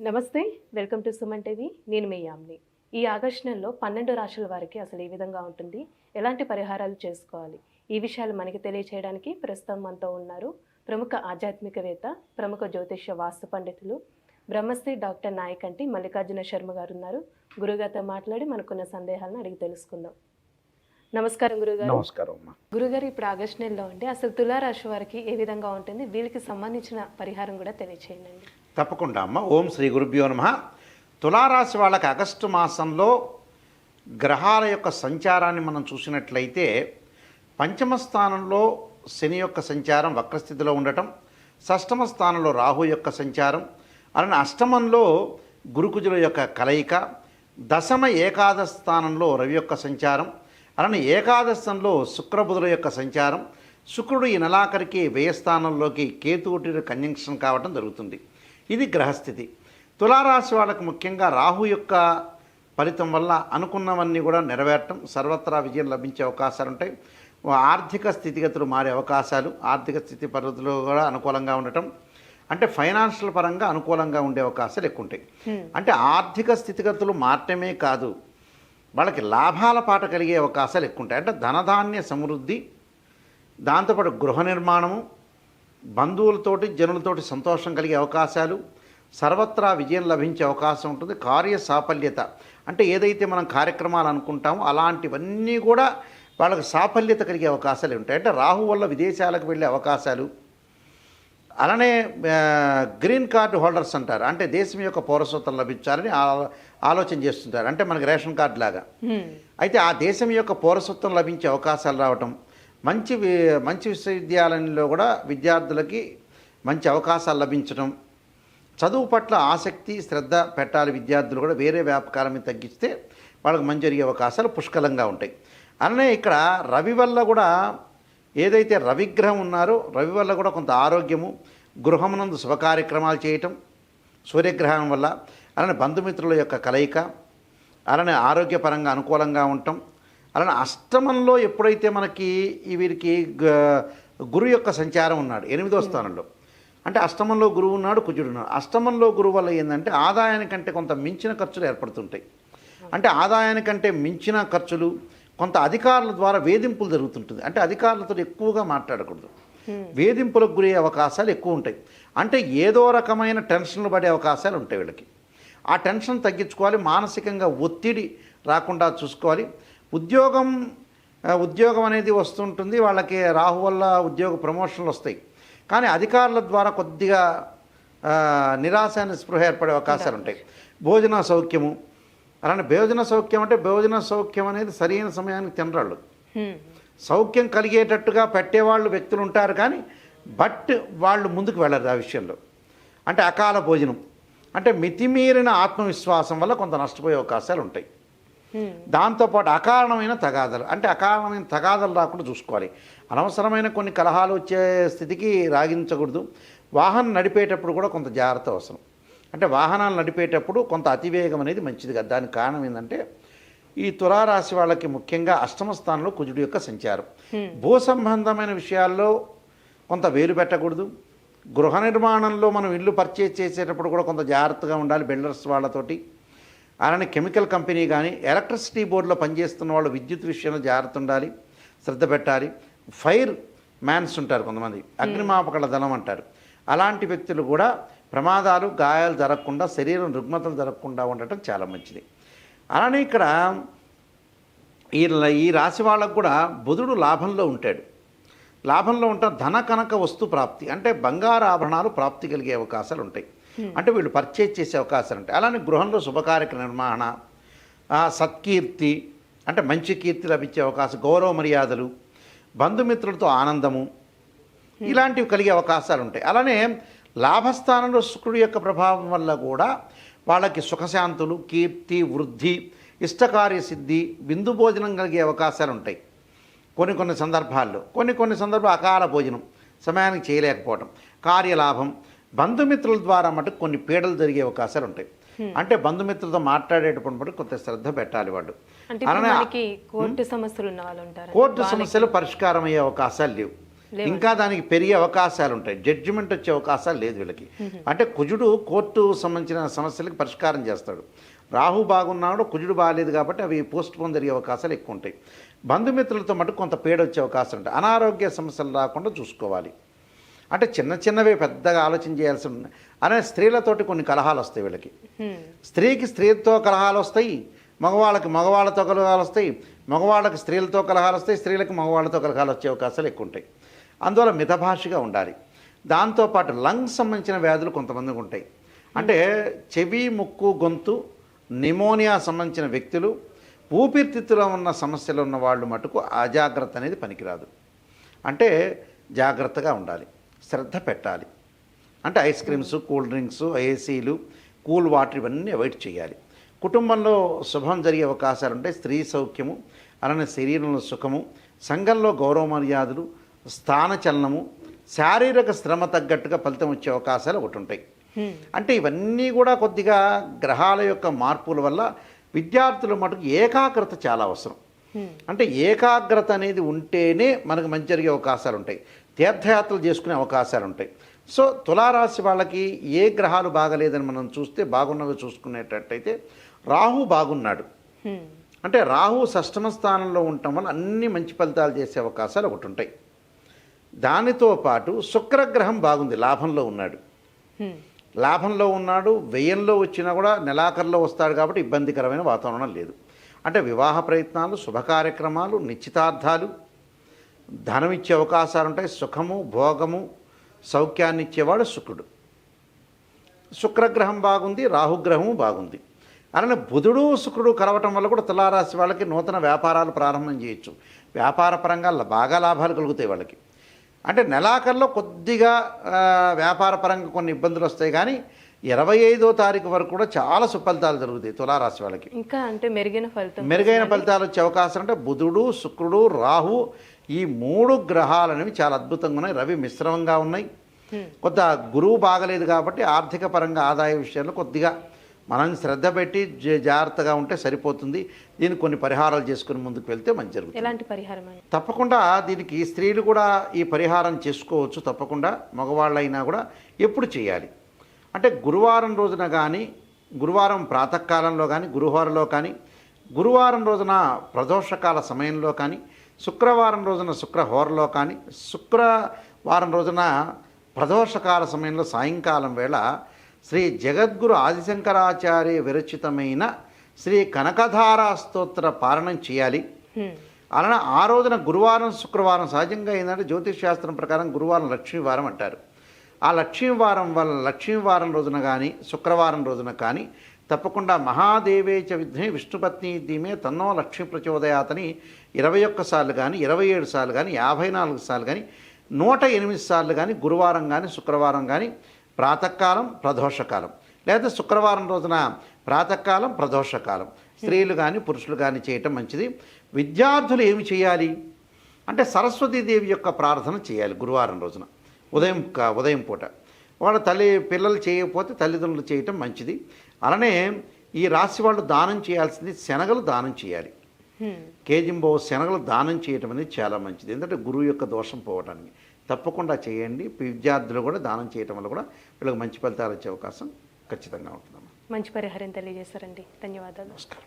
నమస్తే. Welcome to Suman TV. నేను మీ యామ్ని. ఈ ఆగస్టు నెలలో 12 రాశుల వారికి అసలు ఏ విధంగా ఉంటుంది, ఎలాంటి పరిహారాలు చేసుకోవాలి, ఈ విషయాలు మనకి తెలియచేయడానికి ప్రస్తుతం మనతో ఉన్నారు ప్రముఖ ఆధ్యాత్మికవేత్త, ప్రముఖ జ్యోతిష్య వాస్తు పండితులు, బ్రహ్మశ్రీ డాక్టర్ నాయకంటి మల్లికార్జున శర్మ గారు ఉన్నారు. గురుగారితో మాట్లాడి మనకున్న సందేహాలను అడిగి తెలుసుకుందాం. నమస్కారం గురుగారు. నమస్కారం అమ్మా. గురుగారు, ఇప్పుడు ఆగస్టు నెలలో ఉంటే అసలు తులారాశి వారికి ఏ విధంగా ఉంటుంది, వీళ్ళకి సంబంధించిన పరిహారం కూడా తెలియచేయండి. తప్పకుండా అమ్మ. ఓం శ్రీ గురుభ్యో నమః. తులారాశి వాళ్ళకి ఆగస్టు మాసంలో గ్రహాల యొక్క సంచారాన్ని మనం చూసినట్లయితే పంచమ స్థానంలో శని యొక్క సంచారం వక్రస్థితిలో ఉండటం, షష్టమ స్థానంలో రాహు యొక్క సంచారం, అలానే అష్టమంలో గురుకుజుల యొక్క కలయిక, దశమ ఏకాదశ స్థానంలో రవి యొక్క సంచారం, అలానే ఏకాదశంలో శుక్రబుధుల యొక్క సంచారం, శుక్రుడు ఈ నెలాఖరికి వ్యయ స్థానంలోకి కేతువుటి కంజంక్షన్ కావడం జరుగుతుంది. ఇది గ్రహస్థితి. తులారాశి వాళ్ళకు ముఖ్యంగా రాహు యొక్క ఫలితం వల్ల అనుకున్నవన్నీ కూడా నెరవేరటం, సర్వత్రా విజయం లభించే అవకాశాలు ఉంటాయి. ఆర్థిక స్థితిగతులు మారే అవకాశాలు, ఆర్థిక స్థితి పరిస్థితులు కూడా అనుకూలంగా ఉండటం, అంటే ఫైనాన్షియల్ పరంగా అనుకూలంగా ఉండే అవకాశాలు ఎక్కువ ఉంటాయి. అంటే ఆర్థిక స్థితిగతులు మారటమే కాదు, వాళ్ళకి లాభాల పాట కలిగే అవకాశాలు ఎక్కువ ఉంటాయి. అంటే ధనధాన్య సమృద్ధి, దాంతోపాటు గృహ నిర్మాణము, బంధువులతోటి జనులతోటి సంతోషం కలిగే అవకాశాలు, సర్వత్రా విజయం లభించే అవకాశం ఉంటుంది. కార్య సాఫల్యత, అంటే ఏదైతే మనం కార్యక్రమాలు అనుకుంటామో అలాంటివన్నీ కూడా వాళ్ళకి సాఫల్యత కలిగే అవకాశాలు ఉంటాయి. అంటే రాహు వల్ల విదేశాలకు వెళ్ళే అవకాశాలు, అలానే గ్రీన్ కార్డు హోల్డర్స్ అంటారు, అంటే దేశం యొక్క పౌరసత్వం లభించాలని ఆలోచన చేస్తుంటారు, అంటే మనకి రేషన్ కార్డు లాగా. అయితే ఆ దేశం యొక్క పౌరసత్వం లభించే అవకాశాలు రావటం, మంచి విశ్వవిద్యాలయంలో కూడా విద్యార్థులకి మంచి అవకాశాలు లభించడం, చదువు పట్ల ఆసక్తి శ్రద్ధ పెట్టాలి విద్యార్థులు కూడా, వేరే వ్యాపకాల మీద తగ్గిస్తే వాళ్ళకి మంచి జరిగే అవకాశాలు పుష్కలంగా ఉంటాయి. అలానే ఇక్కడ రవి వల్ల కూడా, ఏదైతే రవిగ్రహం ఉన్నారో రవి వల్ల కూడా కొంత ఆరోగ్యము, గృహమునందు శుభ కార్యక్రమాలు చేయటం సూర్యగ్రహం వల్ల, అలానే బంధుమిత్రుల యొక్క కలయిక, అలానే ఆరోగ్యపరంగా అనుకూలంగా ఉండటం, అలానే అష్టమంలో ఎప్పుడైతే మనకి వీరికి గురువు యొక్క సంచారం ఉన్నాడు 8వ స్థానంలో, అంటే అష్టమంలో గురువు ఉన్నాడు, కుజుడు ఉన్నాడు. అష్టమంలో గురువు వల్ల ఏంటంటే ఆదాయానికంటే కొంత మించిన ఖర్చులు ఏర్పడుతుంటాయి. అంటే ఆదాయానికంటే మించిన ఖర్చులు, కొంత అధికారుల ద్వారా వేధింపులు జరుగుతుంటుంది. అంటే అధికారులతో ఎక్కువగా మాట్లాడకూడదు, వేధింపులకు గురే అవకాశాలు ఎక్కువ ఉంటాయి. అంటే ఏదో రకమైన టెన్షన్లు పడే అవకాశాలు ఉంటాయి వీళ్ళకి. ఆ టెన్షన్ తగ్గించుకోవాలి, మానసికంగా ఒత్తిడి రాకుండా చూసుకోవాలి. ఉద్యోగం అనేది వస్తుంటుంది వాళ్ళకి, రాహు వల్ల ఉద్యోగ ప్రమోషన్లు వస్తాయి, కానీ అధికారుల ద్వారా కొద్దిగా నిరాశ నిస్పృహ ఏర్పడే అవకాశాలు ఉంటాయి. భోజన సౌఖ్యము, అలానే భోజన సౌఖ్యం, అంటే భోజన సౌఖ్యం అనేది సరైన సమయానికి తినరాళ్ళు, సౌఖ్యం కలిగేటట్టుగా పెట్టేవాళ్ళు వ్యక్తులు ఉంటారు, కానీ వాళ్ళు ముందుకు వెళ్ళరు ఆ విషయంలో. అంటే అకాల భోజనం, అంటే మితిమీరిన ఆత్మవిశ్వాసం వల్ల కొంత నష్టపోయే అవకాశాలు ఉంటాయి. దాంతోపాటు అకారణమైన తగాదలు, అంటే అకారణమైన తగాదలు రాకుండా చూసుకోవాలి. అనవసరమైన కొన్ని కలహాలు వచ్చే స్థితికి రాగించకూడదు. వాహనం నడిపేటప్పుడు కూడా కొంత జాగ్రత్త అవసరం. అంటే వాహనాలు నడిపేటప్పుడు కొంత అతివేగం అనేది మంచిది కదా. దానికి కారణం ఏంటంటే ఈ తులారాశి వాళ్ళకి ముఖ్యంగా అష్టమ స్థానంలో కుజుడు యొక్క సంచారం. భూ సంబంధమైన విషయాల్లో కొంత వేలు పెట్టకూడదు. గృహ నిర్మాణంలో మనం ఇల్లు పర్చేజ్ చేసేటప్పుడు కూడా కొంత జాగ్రత్తగా ఉండాలి బిల్డర్స్ వాళ్ళతోటి. అలానే కెమికల్ కంపెనీ కానీ ఎలక్ట్రిసిటీ బోర్డులో పనిచేస్తున్న వాళ్ళు విద్యుత్ విషయంలో జాగ్రత్త ఉండాలి, శ్రద్ధ పెట్టాలి. ఫైర్ మ్యాన్స్ ఉంటారు కొంతమంది, అగ్నిమాపకల దళం అంటారు, అలాంటి వ్యక్తులు కూడా ప్రమాదాలు గాయాలు జరగకుండా, శరీరం రుగ్మతలు జరగకుండా ఉండటం చాలా మంచిది. అలానే ఇక్కడ ఈ రాశి వాళ్ళకు కూడా బుధుడు లాభంలో ఉంటాడు. లాభంలో ఉంటా ధన కనక వస్తు ప్రాప్తి, అంటే బంగారు ఆభరణాలు ప్రాప్తి కలిగే అవకాశాలు ఉంటాయి. అంటే వీళ్ళు పర్చేజ్ చేసే అవకాశాలు ఉంటాయి. అలానే గృహంలో శుభకార్యక్రమ నిర్వహణ, సత్కీర్తి, అంటే మంచి కీర్తి లభించే అవకాశం, గౌరవ మర్యాదలు, బంధుమిత్రులతో ఆనందము, ఇలాంటివి కలిగే అవకాశాలు ఉంటాయి. అలానే లాభస్థానంలో శుక్రుడి యొక్క ప్రభావం వల్ల కూడా వాళ్ళకి సుఖశాంతులు, కీర్తి, వృద్ధి, ఇష్టకార్య సిద్ధి, విందు భోజనం కలిగే అవకాశాలు ఉంటాయి. కొన్ని సందర్భాల్లో అకాల భోజనం సమయానికి చేయలేకపోవడం, కార్యలాభం, బంధుమిత్రుల ద్వారా మటుకు కొన్ని పీడలు జరిగే అవకాశాలు ఉంటాయి. అంటే బంధుమిత్రులతో మాట్లాడేటప్పుడు కొంత శ్రద్ధ పెట్టాలి వాళ్ళు. అలానే కోర్టు సమస్యలు ఉన్న వాళ్ళు ఉంటారు, కోర్టు సమస్యలు పరిష్కారం అయ్యే అవకాశాలు లేవు. ఇంకా దానికి పెరిగే అవకాశాలు ఉంటాయి. జడ్జిమెంట్ వచ్చే అవకాశాలు లేదు వీళ్ళకి. అంటే కుజుడు కోర్టు సంబంధించిన సమస్యలకు పరిష్కారం చేస్తాడు. రాహు బాగున్నాడు, కుజుడు బాగాలేదు కాబట్టి అవి పోస్ట్ పోన్ జరిగే అవకాశాలు ఎక్కువ ఉంటాయి. బంధుమిత్రులతో మటుకు కొంత పేడ వచ్చే అవకాశం ఉంటాయి. అనారోగ్య సమస్యలు రాకుండా చూసుకోవాలి. అంటే చిన్న చిన్నవే పెద్దగా ఆలోచన చేయాల్సి ఉన్నాయి. అనే స్త్రీలతోటి కొన్ని కలహాలు వస్తాయి వీళ్ళకి. స్త్రీకి స్త్రీతో కలహాలు వస్తాయి, మగవాళ్ళకి మగవాళ్ళతో కలహాలు వస్తాయి, మగవాళ్ళకి స్త్రీలతో కలహాలు వస్తాయి, స్త్రీలకు మగవాళ్ళతో కలహాలు వచ్చే అవకాశాలు ఎక్కువ ఉంటాయి. అందువల్ల మితభాషగా ఉండాలి. దాంతోపాటు లంగ్స్ సంబంధించిన వ్యాధులు కొంతమందికి ఉంటాయి. అంటే చెవి, ముక్కు, గొంతు, నిమోనియా సంబంధించిన వ్యక్తులు, ఊపిరితిత్తులో ఉన్న సమస్యలు ఉన్న వాళ్ళు మటుకు అజాగ్రత్త అనేది పనికిరాదు. అంటే జాగ్రత్తగా ఉండాలి, శ్రద్ధ పెట్టాలి. అంటే ఐస్ క్రీమ్స్, కూల్ డ్రింక్స్, ఏసీలు, కూల్ వాటర్ ఇవన్నీ అవాయిడ్ చేయాలి. కుటుంబంలో శుభం జరిగే అవకాశాలు ఉంటాయి. స్త్రీ సౌఖ్యము, అలానే శరీరంలో సుఖము, సంఘంలో గౌరవ మర్యాదలు, స్థానచలనము, శారీరక శ్రమ తగ్గట్టుగా ఫలితం వచ్చే అవకాశాలు ఒకటి ఉంటాయి. అంటే ఇవన్నీ కూడా కొద్దిగా గ్రహాల యొక్క మార్పుల వల్ల విద్యార్థుల మటుకు ఏకాగ్రత చాలా అవసరం. అంటే ఏకాగ్రత అనేది ఉంటేనే మనకు మంచి జరిగే అవకాశాలు ఉంటాయి. తీర్థయాత్రలు చేసుకునే అవకాశాలు ఉంటాయి. సో తులారాశి వాళ్ళకి ఏ గ్రహాలు బాగలేదని మనం చూస్తే బాగున్నవి చూసుకునేటట్టయితే రాహు బాగున్నాడు. అంటే రాహు షష్టమ స్థానంలో ఉండటం వల్ల అన్ని మంచి ఫలితాలు చేసే అవకాశాలు ఒకటి ఉంటాయి. దానితో పాటు శుక్రగ్రహం బాగుంది, లాభంలో ఉన్నాడు. లాభంలో ఉన్నాడు, వ్యయంలో వచ్చినా కూడా నెలాఖరులో వస్తాడు కాబట్టి ఇబ్బందికరమైన వాతావరణం లేదు. అంటే వివాహ ప్రయత్నాలు, శుభ కార్యక్రమాలు, నిశ్చితార్థాలు, ధనం ఇచ్చే అవకాశాలు ఉంటాయి. సుఖము, భోగము, సౌఖ్యాన్ని ఇచ్చేవాడు శుక్రుడు. శుక్రగ్రహం బాగుంది, రాహుగ్రహము బాగుంది. అలానే బుధుడు, శుక్రుడు కలవటం వల్ల కూడా తులారాశి వాళ్ళకి నూతన వ్యాపారాలు ప్రారంభం చేయొచ్చు. వ్యాపార పరంగా బాగా లాభాలు కలుగుతాయి వాళ్ళకి. అంటే నెలాఖరులో కొద్దిగా వ్యాపార పరంగా కొన్ని ఇబ్బందులు వస్తాయి, కానీ 25వ తారీఖు వరకు కూడా చాలా సుఫలితాలు జరుగుతాయి తులారాశి వాళ్ళకి. ఇంకా అంటే మెరుగైన ఫలితాలు వచ్చే అవకాశం అంటే బుధుడు, శుక్రుడు, రాహు ఈ 3 గ్రహాలు అనేవి చాలా అద్భుతంగా ఉన్నాయి. రవి మిశ్రమంగా ఉన్నాయి. కొద్దిగా గురువు బాగలేదు కాబట్టి ఆర్థిక పరంగా ఆదాయ విషయాల్లో కొద్దిగా మనం శ్రద్ధ పెట్టి జాగ్రత్తగా ఉంటే సరిపోతుంది. దీనికి కొన్ని పరిహారాలు చేసుకుని ముందుకు వెళ్తే మంచి జరుగుతుంది. ఎలాంటి పరిహారం? తప్పకుండా దీనికి స్త్రీలు కూడా ఈ పరిహారం చేసుకోవచ్చు. తప్పకుండా మగవాళ్ళైనా కూడా ఎప్పుడు చేయాలి అంటే గురువారం రోజున కానీ, గురువారం ప్రాతకాలంలో కానీ, గురువారంలో కానీ, గురువారం రోజున ప్రదోషకాల సమయంలో కానీ, శుక్రవారం రోజున శుక్రహోరలో కానీ, శుక్రవారం రోజున ప్రదోషకాల సమయంలో సాయంకాలం వేళ శ్రీ జగద్గురు ఆదిశంకరాచార్య విరచితమైన శ్రీ కనకధారా స్తోత్ర పారణం చేయాలి. అలానే ఆ రోజున గురువారం, శుక్రవారం సహజంగా ఏంటంటే జ్యోతిష్ శాస్త్రం ప్రకారం గురువారం లక్ష్మీవారం అంటారు. ఆ లక్ష్మీవారం రోజున కానీ, శుక్రవారం రోజున కానీ తప్పకుండా మహాదేవేచ విద్మే విష్ణుపత్ని ధీమే తన్నో లక్ష్మీ ప్రచోదయాతని 21 సార్లు కానీ, 27 సార్లు కానీ, 54 సార్లు కానీ, 108 సార్లు కానీ, గురువారం కానీ, శుక్రవారం కానీ, ప్రాతకాలం, ప్రదోషకాలం, లేదా శుక్రవారం రోజున ప్రాతకాలం, ప్రదోషకాలం స్త్రీలు కానీ పురుషులు కానీ చేయటం మంచిది. విద్యార్థులు ఏమి చేయాలి అంటే సరస్వతీదేవి యొక్క ప్రార్థన చేయాలి గురువారం రోజున ఉదయం పూట. వాళ్ళ పిల్లలు చేయకపోతే తల్లిదండ్రులు చేయటం మంచిది. అలానే ఈ రాశి వాళ్ళు దానం చేయాల్సింది శనగలు దానం చేయాలి. కేజింబో శనగలు దానం చేయటం అనేది చాలా మంచిది. ఎందుకంటే గురువు యొక్క దోషం పోవడానికి తప్పకుండా చేయండి. విద్యార్థులు కూడా దానం చేయటం వల్ల కూడా వీళ్ళకి మంచి ఫలితాలు వచ్చే అవకాశం ఖచ్చితంగా ఉంటుందమ్మా. మంచి పరిహారం తెలియజేశారండి. ధన్యవాదాలు. నమస్కారం.